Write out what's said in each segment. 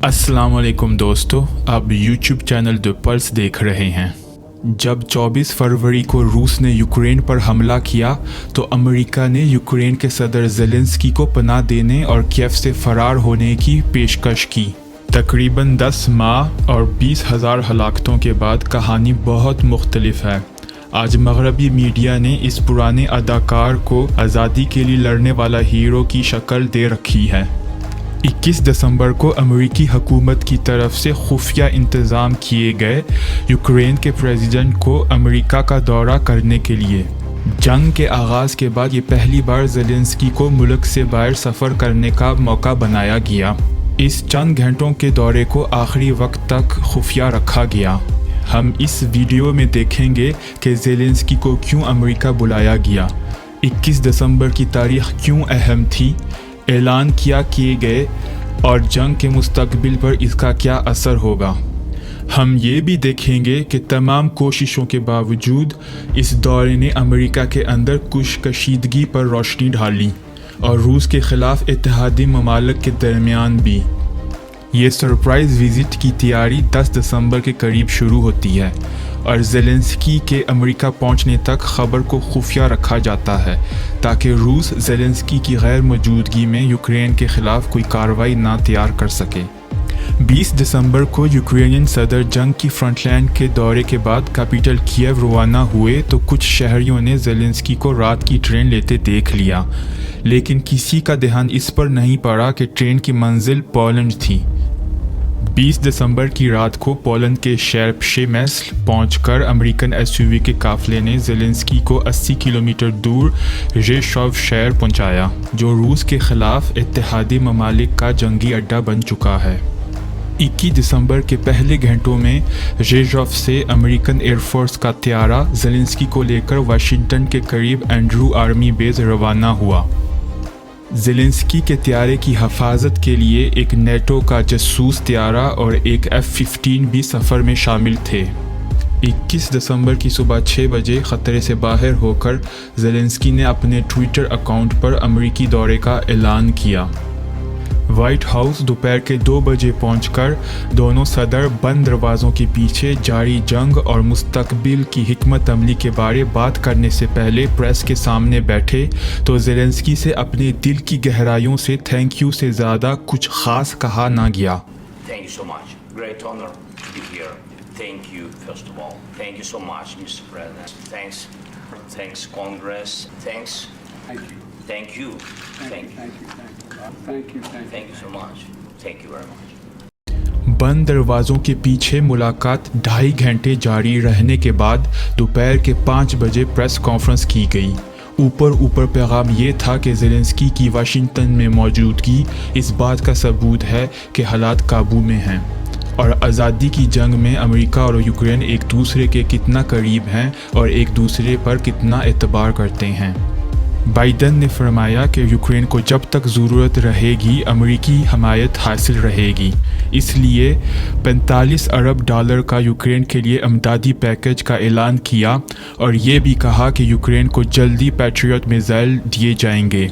अस्सलाम वालेकुम दोस्तों, आप YouTube चैनल द पल्स देख रहे हैं। जब 24 फरवरी को रूस ने यूक्रेन पर हमला किया तो अमेरिका ने यूक्रेन के सदर ज़ेलेंस्की को पनाह देने और कीव से फरार होने की पेशकश की। तकरीबन 10 माह और 20,000 हलाकतों के बाद कहानी बहुत मुख्तलिफ है। आज मगरबी मीडिया ने इस पुराने अदाकार को आज़ादी के लिए लड़ने वाला हीरो की शक्ल दे रखी है। 21 दिसंबर को अमेरिकी हुकूमत की तरफ से खुफिया इंतज़ाम किए गए यूक्रेन के प्रेसिडेंट को अमेरिका का दौरा करने के लिए। जंग के आगाज़ के बाद ये पहली बार ज़ेलेंस्की को मुल्क से बाहर सफ़र करने का मौका बनाया गया। इस चंद घंटों के दौरे को आखिरी वक्त तक खुफिया रखा गया। हम इस वीडियो में देखेंगे कि ज़ेलेंस्की को क्यों अमेरिका बुलाया गया, 21 दिसंबर की तारीख क्यों अहम थी, ऐलान किया किए गए और जंग के मुस्तकबिल पर इसका क्या असर होगा। हम ये भी देखेंगे कि तमाम कोशिशों के बावजूद इस दौरे ने अमेरिका के अंदर कुछ कशीदगी पर रोशनी डाली और रूस के ख़िलाफ़ इत्तेहादी ममालिक के दरमियान भी। ये सरप्राइज़ विज़िट की तैयारी 10 दिसंबर के करीब शुरू होती है और ज़ेलेंस्की के अमेरिका पहुंचने तक ख़बर को खुफिया रखा जाता है ताकि रूस ज़ेलेंस्की की गैर मौजूदगी में यूक्रेन के ख़िलाफ़ कोई कार्रवाई ना तैयार कर सके। 20 दिसंबर को यूक्रेनियन सदर जंग की फ्रंटलाइन के दौरे के बाद कैपिटल कीव रवाना हुए तो कुछ शहरियों ने ज़ेलेंस्की को रात की ट्रेन लेते देख लिया, लेकिन किसी का ध्यान इस पर नहीं पड़ा कि ट्रेन की मंजिल पोलैंड थी। 20 दिसंबर की रात को पोलैंड के शहर प्शेमेस्ल पहुंचकर अमेरिकन एसयूवी के काफिले ने ज़ेलेंस्की को 80 किलोमीटर दूर ज़ेशोव शहर पहुंचाया, जो रूस के ख़िलाफ़ इत्तेहादी ममालिक का जंगी अड्डा बन चुका है। 21 दिसंबर के पहले घंटों में ज़ेशोव से अमेरिकन एयरफोर्स का त्यारा ज़ेलेंस्की को लेकर वाशिंगटन के करीब एंड्रू आर्मी बेस रवाना हुआ। ज़ेलेंस्की के त्यारे की हिफाजत के लिए एक नेटो का जासूस त्यारा और एक F-15 भी सफ़र में शामिल थे। 21 दिसंबर की सुबह 6 बजे ख़तरे से बाहर होकर ज़ेलेंस्की ने अपने ट्विटर अकाउंट पर अमेरिकी दौरे का ऐलान किया। वाइट हाउस दोपहर के 2 बजे पहुंचकर दोनों सदर बंद दरवाज़ों के पीछे जारी जंग और मुस्तकबिल की हिकमत अमली के बारे बात करने से पहले प्रेस के सामने बैठे तो ज़ेलेंस्की से अपने दिल की गहराइयों से थैंक यू से ज़्यादा कुछ ख़ास कहा ना गया। Thank you so much. Great honor to be here. Thank you, first of all. Thank you so much, Mr. President. Thanks, Congress. Thank you. Thank you so much. Thank you very much. बंद दरवाज़ों के पीछे मुलाकात 2.5 घंटे जारी रहने के बाद दोपहर के 5 बजे प्रेस कॉन्फ्रेंस की गई। ऊपर पैगाम ये था कि ज़ेलेंस्की की वाशिंगटन में मौजूदगी इस बात का सबूत है कि हालात काबू में हैं और आज़ादी की जंग में अमेरिका और यूक्रेन एक दूसरे के कितना करीब हैं और एक दूसरे पर कितना एतबार करते हैं। बाइडन ने फरमाया कि यूक्रेन को जब तक ज़रूरत रहेगी अमेरिकी हमायत हासिल रहेगी, इसलिए $45 अरब का यूक्रेन के लिए अमदादी पैकेज का ऐलान किया और ये भी कहा कि यूक्रेन को जल्दी पैट्रियट मिसाइल दिए जाएंगे,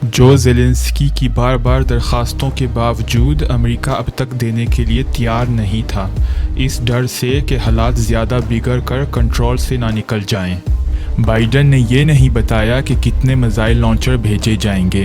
जो ज़ेलेंस्की की बार बार दरख्वास्तों के बावजूद अमेरिका अब तक देने के लिए तैयार नहीं था, इस डर से कि हालात ज़्यादा बिगड़ कर कंट्रोल से ना निकल जाएं। बाइडन ने ये नहीं बताया कि कितने मिसाइल लॉन्चर भेजे जाएंगे।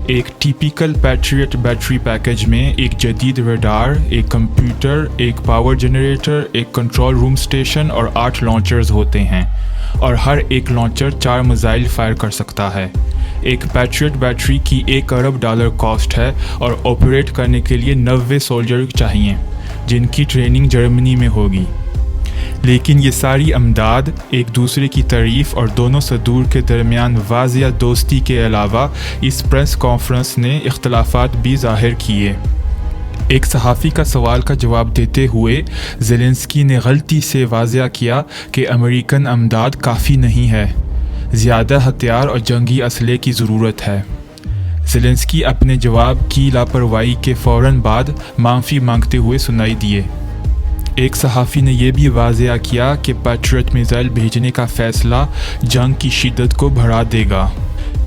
एक टिपिकल पैट्रियट बैटरी पैकेज में एक जदीद रडार, एक कंप्यूटर, एक पावर जनरेटर, एक कंट्रोल रूम स्टेशन और 8 लॉन्चर्स होते हैं और हर एक लॉन्चर 4 मिसाइल फायर कर सकता है। एक पैट्रियट बैटरी की $1 अरब कॉस्ट है और ऑपरेट करने के लिए 90 सोल्जर चाहिए, जिनकी ट्रेनिंग जर्मनी में होगी। लेकिन ये सारी अमदाद एक दूसरे की तारीफ़ और दोनों सदूर के दरमियान वाज़िया दोस्ती के अलावा इस प्रेस कॉन्फ्रेंस ने इख्तलाफात भी ज़ाहिर किए। एक सहाफ़ी का सवाल का जवाब देते हुए ज़ेलेंस्की ने गलती से वाज़िया किया कि अमेरिकन अमदाद काफ़ी नहीं है, ज़्यादा हथियार और जंगी असले की ज़रूरत है। ज़ेलेंस्की अपने जवाब की लापरवाही के फ़ौरन बाद माफ़ी मांगते हुए सुनाई दिए। एक सहाफ़ी ने यह भी वाज़ेह किया कि पैट्रियट मिसाइल भेजने का फ़ैसला जंग की शिद्दत को बढ़ा देगा,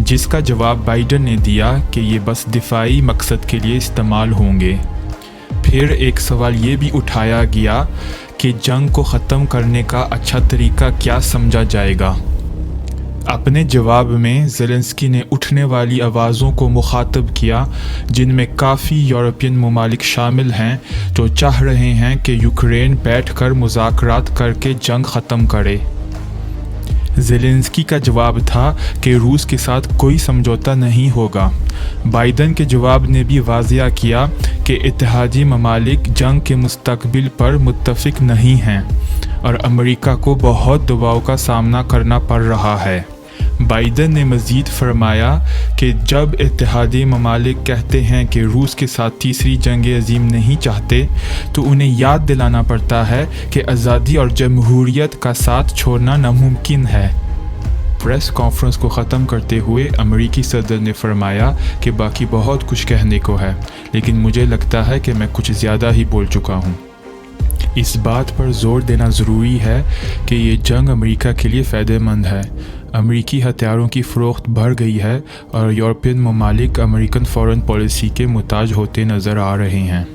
जिसका जवाब बाइडन ने दिया कि ये बस दिफाई मकसद के लिए इस्तेमाल होंगे। फिर एक सवाल ये भी उठाया गया कि जंग को ख़त्म करने का अच्छा तरीका क्या समझा जाएगा। अपने जवाब में ज़ेलेंस्की ने उठने वाली आवाज़ों को मुखातब किया, जिनमें काफ़ी यूरोपियन ममालिक शामिल हैं जो चाह रहे हैं कि यूक्रेन बैठकर मुज़ाकरात करके जंग ख़त्म करे। ज़ेलेंस्की का जवाब था कि रूस के साथ कोई समझौता नहीं होगा। बाइडन के जवाब ने भी वाज़िया किया कि इत्तेहादी ममालिक जंग के मुस्तकबिल पर मुत्तफ़िक नहीं हैं और अमेरिका को बहुत दबाव का सामना करना पड़ रहा है। बाइडन ने मज़ीद फरमाया कि जब इत्तेहादी ममालिक कहते हैं कि रूस के साथ तीसरी जंग अज़ीम नहीं चाहते, तो उन्हें याद दिलाना पड़ता है कि आज़ादी और जमहूरियत का साथ छोड़ना नामुमकिन है। प्रेस कॉन्फ्रेंस को ख़त्म करते हुए अमेरिकी सदर ने फरमाया कि बाकी बहुत कुछ कहने को है, लेकिन मुझे लगता है कि मैं कुछ ज़्यादा ही बोल चुका हूँ। इस बात पर ज़ोर देना ज़रूरी है कि ये जंग अमेरिका के लिए फ़ायदेमंद है। अमेरिकी हथियारों की फ़रोख्त बढ़ गई है और यूरोपियन ममालिक अमेरिकन फ़ॉरेन पॉलिसी के मुताज होते नज़र आ रहे हैं।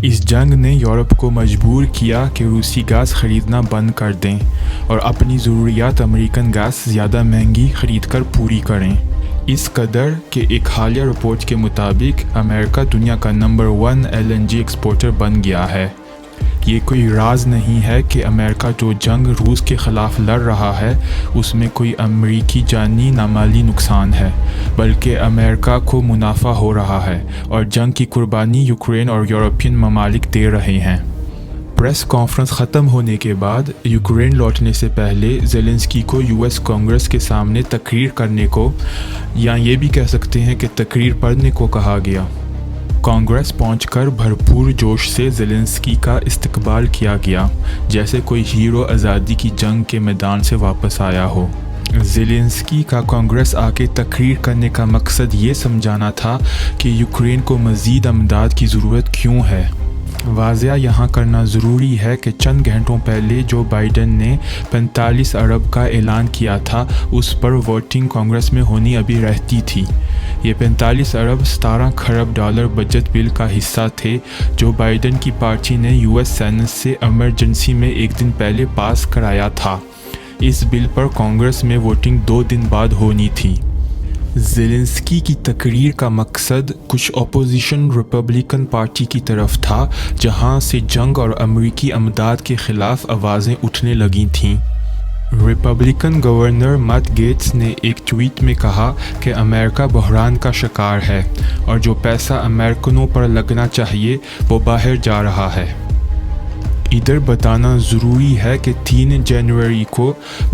इस जंग ने यूरोप को मजबूर किया कि रूसी गैस ख़रीदना बंद कर दें और अपनी ज़रूरियात अमेरिकन गैस ज़्यादा महंगी ख़रीद कर पूरी करें। इस कदर कि एक हालिया रिपोर्ट के मुताबिक अमेरिका दुनिया का नंबर 1 LNG एक्सपोर्टर बन गया है। ये कोई राज नहीं है कि अमेरिका जो जंग रूस के ख़िलाफ़ लड़ रहा है उसमें कोई अमेरिकी जानी नामाली नुकसान है, बल्कि अमेरिका को मुनाफा हो रहा है और जंग की कुर्बानी यूक्रेन और यूरोपियन ममालिक दे रहे हैं। प्रेस कॉन्फ्रेंस ख़त्म होने के बाद यूक्रेन लौटने से पहले ज़ेलेंस्की को US कांग्रेस के सामने तकरीर करने को, या ये भी कह सकते हैं कि तकरीर पढ़ने को कहा गया। कांग्रेस पहुंचकर भरपूर जोश से ज़ेलेंस्की का इस्तकबाल किया गया, जैसे कोई हीरो आज़ादी की जंग के मैदान से वापस आया हो। ज़ेलेंस्की का कांग्रेस आके तकरीर करने का मकसद ये समझाना था कि यूक्रेन को मज़ीद अमदाद की ज़रूरत क्यों है। वाज़िया यहाँ करना ज़रूरी है कि चंद घंटों पहले जो बाइडन ने 45 अरब का ऐलान किया था, उस पर वोटिंग कांग्रेस में होनी अभी रहती थी। ये 45 अरब 17 खरब डॉलर बजट बिल का हिस्सा थे जो बाइडन की पार्टी ने US सेनेट से इमरजेंसी में एक दिन पहले पास कराया था। इस बिल पर कांग्रेस में वोटिंग 2 दिन बाद होनी थी। ज़ेलेंस्की की तकरीर का मकसद कुछ अपोजिशन रिपब्लिकन पार्टी की तरफ था, जहां से जंग और अमेरिकी अमदाद के ख़िलाफ़ आवाज़ें उठने लगी थीं। रिपब्लिकन गवर्नर मैट गेट्स ने एक ट्वीट में कहा कि अमेरिका बहरान का शिकार है और जो पैसा अमेरिकनों पर लगना चाहिए वो बाहर जा रहा है। इधर बताना ज़रूरी है कि 3 जनवरी को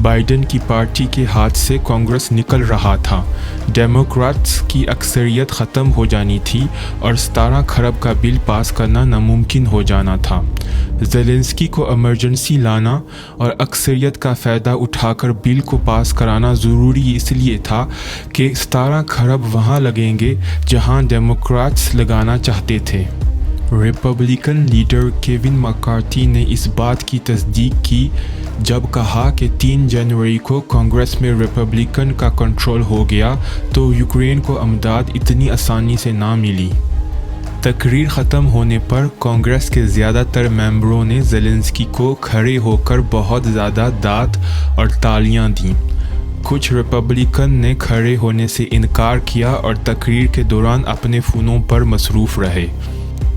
बाइडन की पार्टी के हाथ से कांग्रेस निकल रहा था। डेमोक्रेट्स की अक्सरियत ख़त्म हो जानी थी और 17 खरब का बिल पास करना नामुमकिन हो जाना था। ज़ेलेंस्की को इमरजेंसी लाना और अक्सरियत का फ़ायदा उठाकर बिल को पास कराना ज़रूरी इसलिए था कि 17 खरब वहाँ लगेंगे जहाँ डेमोक्रेट्स लगाना चाहते थे। रिपब्लिकन लीडर केविन मैकार्थी ने इस बात की तस्दीक की जब कहा कि 3 जनवरी को कांग्रेस में रिपब्लिकन का कंट्रोल हो गया तो यूक्रेन को अमदाद इतनी आसानी से ना मिली। तकरीर ख़त्म होने पर कांग्रेस के ज़्यादातर मेंबरों ने ज़ेलेंस्की को खड़े होकर बहुत ज़्यादा दाद और तालियां दीं। कुछ रिपब्लिकन ने खड़े होने से इनकार किया और तकरीर के दौरान अपने फ़ोनों पर मसरूफ़ रहे।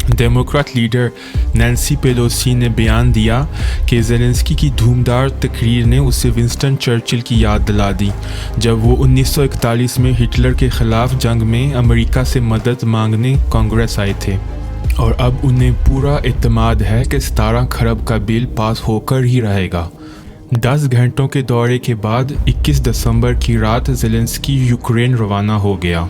डेमोक्रेट लीडर नैन्सी पेलोसी ने बयान दिया कि ज़ेलेंस्की की धूमदार तकरीर ने उसे विंस्टन चर्चिल की याद दिला दी, जब वो 1941 में हिटलर के ख़िलाफ़ जंग में अमेरिका से मदद मांगने कांग्रेस आए थे, और अब उन्हें पूरा इत्मीनान है कि 17 खरब का बिल पास होकर ही रहेगा। 10 घंटों के दौरे के बाद 21 दिसंबर की रात ज़ेलेंस्की यूक्रेन रवाना हो गया।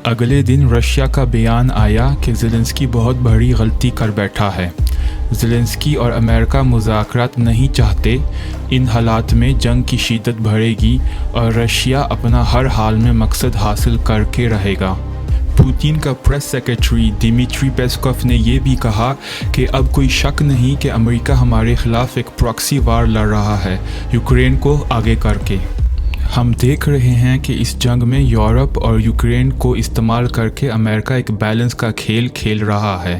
अगले दिन रशिया का बयान आया कि ज़ेलेंस्की बहुत बड़ी गलती कर बैठा है। ज़ेलेंस्की और अमेरिका मुज़ाकरात नहीं चाहते। इन हालात में जंग की शिद्दत बढ़ेगी और रशिया अपना हर हाल में मकसद हासिल करके रहेगा। पुतिन का प्रेस सेक्रेटरी दिमित्री पेस्कोव ने यह भी कहा कि अब कोई शक नहीं कि अमेरिका हमारे खिलाफ एक प्रॉक्सी वार लड़ रहा है, यूक्रेन को आगे करके। हम देख रहे हैं कि इस जंग में यूरोप और यूक्रेन को इस्तेमाल करके अमेरिका एक बैलेंस का खेल खेल रहा है।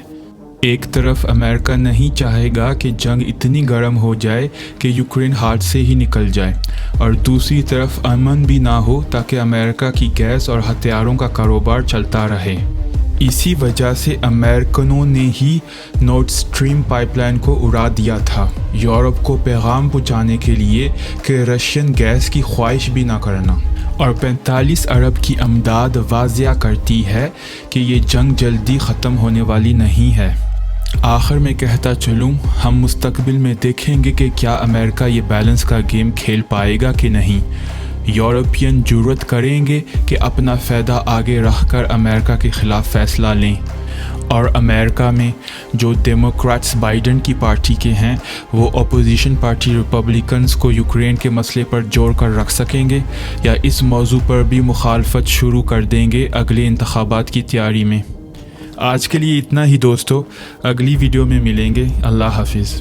ایک طرف امریکہ نہیں چاہے گا کہ جنگ اتنی گرم ہو جائے کہ یوکرین ہاتھ سے ہی نکل جائے، اور دوسری طرف امن بھی نہ ہو تاکہ امریکہ کی گیس اور ہتھیاروں کا کاروبار چلتا رہے۔ اسی وجہ سے امریکنوں نے ہی نارڈ سٹریم پائپ لائن کو اڑا دیا تھا، یورپ کو پیغام پہنچانے کے لیے کہ رشین گیس کی خواہش بھی نہ کرنا، اور 45 ارب کی امداد واضح کرتی ہے کہ یہ جنگ جلدی ختم ہونے والی نہیں ہے۔ آخر میں کہتا چلوں، ہم مستقبل میں دیکھیں گے کہ کیا امریکہ یہ بیلنس کا گیم کھیل پائے گا کہ نہیں۔ یورپین جرأت کریں گے کہ اپنا فائدہ آگے رکھ کر امریکہ کے خلاف فیصلہ لیں، اور امریکہ میں جو ڈیموکریٹس بائیڈن کی پارٹی کے ہیں وہ اپوزیشن پارٹی ریپبلکنز کو یوکرین کے مسئلے پر جوڑ کر رکھ سکیں گے، یا اس موضوع پر بھی مخالفت شروع کر دیں گے اگلے انتخابات کی تیاری میں۔ آج کے لیے اتنا ہی دوستو، اگلی ویڈیو میں ملیں گے۔ اللہ حافظ۔